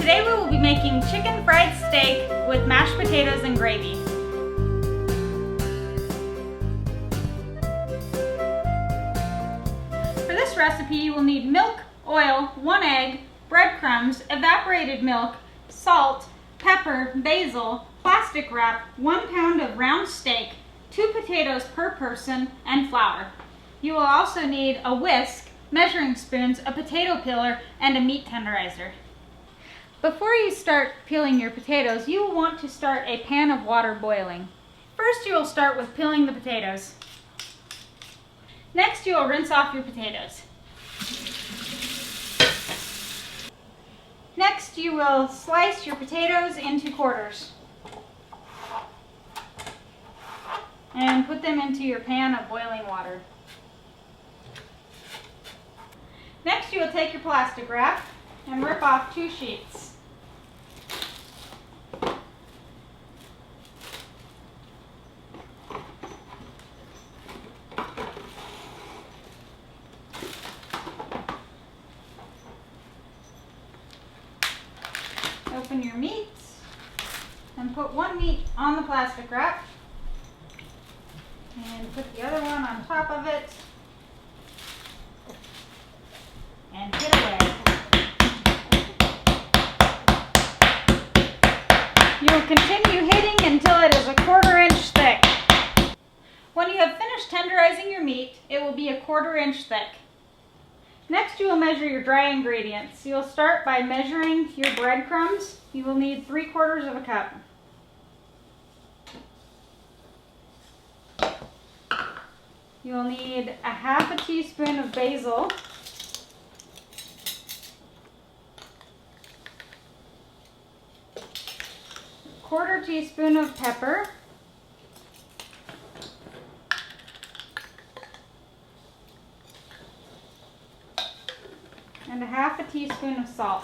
Today we will be making chicken fried steak with mashed potatoes and gravy. For this recipe you will need milk, oil, 1 egg, breadcrumbs, evaporated milk, salt, pepper, basil, plastic wrap, 1 pound of round steak, 2 potatoes per person, and flour. You will also need a whisk, measuring spoons, a potato peeler, and a meat tenderizer. Before you start peeling your potatoes, you will want to start a pan of water boiling. First you will start with peeling the potatoes. Next you will rinse off your potatoes. Next you will slice your potatoes into quarters and put them into your pan of boiling water. Next you will take your plastic wrap and rip off 2 sheets. Open your meats and put 1 meat on the plastic wrap and put the other one on top of it and put away. You will continue hitting until it is a 1/4 inch thick. When you have finished tenderizing your meat, it will be a 1/4 inch thick. Next you will measure your dry ingredients. You will start by measuring your breadcrumbs. You will need 3/4 of a cup. You will need a 1/2 teaspoon of basil, a 1/4 teaspoon of pepper, and a 1/2 teaspoon of salt.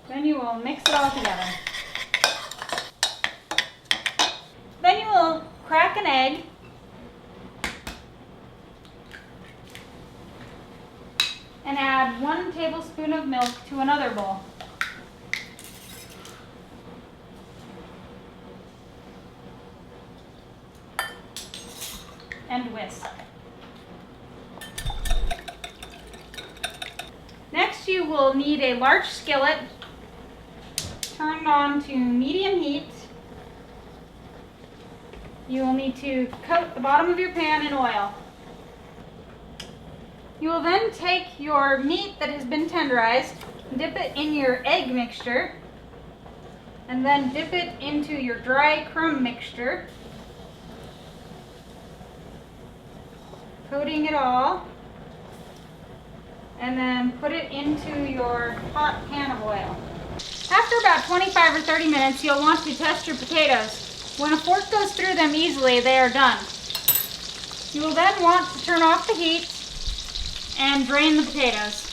Then you will mix it all together. Then you will crack an egg and add 1 tablespoon of milk to another bowl. And whisk. Next you will need a large skillet turned on to medium heat. You will need to coat the bottom of your pan in oil. You will then take your meat that has been tenderized, dip it in your egg mixture, and then dip it into your dry crumb mixture, coating it all, and then put it into your hot pan of oil. After about 25 or 30 minutes, you'll want to test your potatoes. When a fork goes through them easily, they are done. You will then want to turn off the heat and drain the potatoes.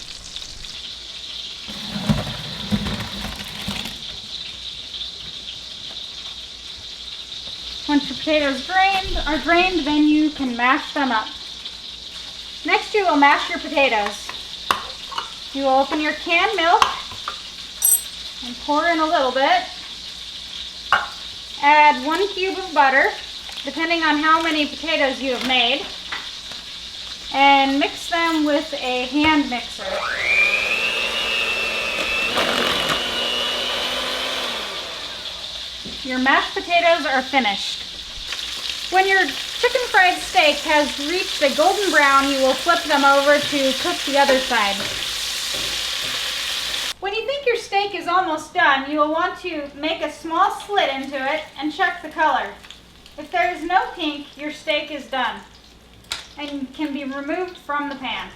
Once your potatoes are drained, then you can mash them up. Next you will mash your potatoes. You will open your canned milk and pour in a little bit. Add 1 cube of butter, depending on how many potatoes you have made, and mix them with a hand mixer. Your mashed potatoes are finished. When your chicken fried steak has reached a golden brown, you will flip them over to cook the other side. When you think your steak is almost done, you will want to make a small slit into it and check the color. If there is no pink, your steak is done and can be removed from the pan.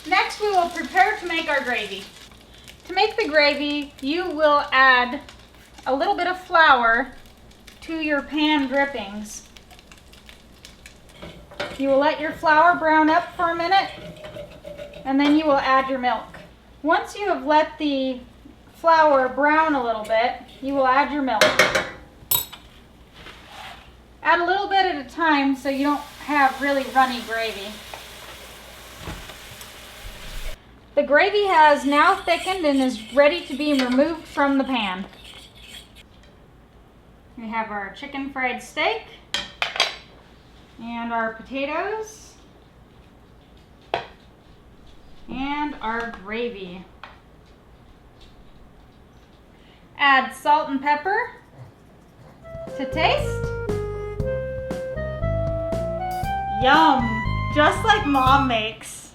Next, we will prepare to make our gravy. To make the gravy, you will add a little bit of flour to your pan drippings. You will let your flour brown up for a minute, and then you will add your milk. Once you have let the flour brown a little bit, you will add your milk. Add a little bit at a time so you don't have really runny gravy. The gravy has now thickened and is ready to be removed from the pan. We have our chicken fried steak and our potatoes and our gravy. Add salt and pepper to taste. Yum! Just like Mom makes.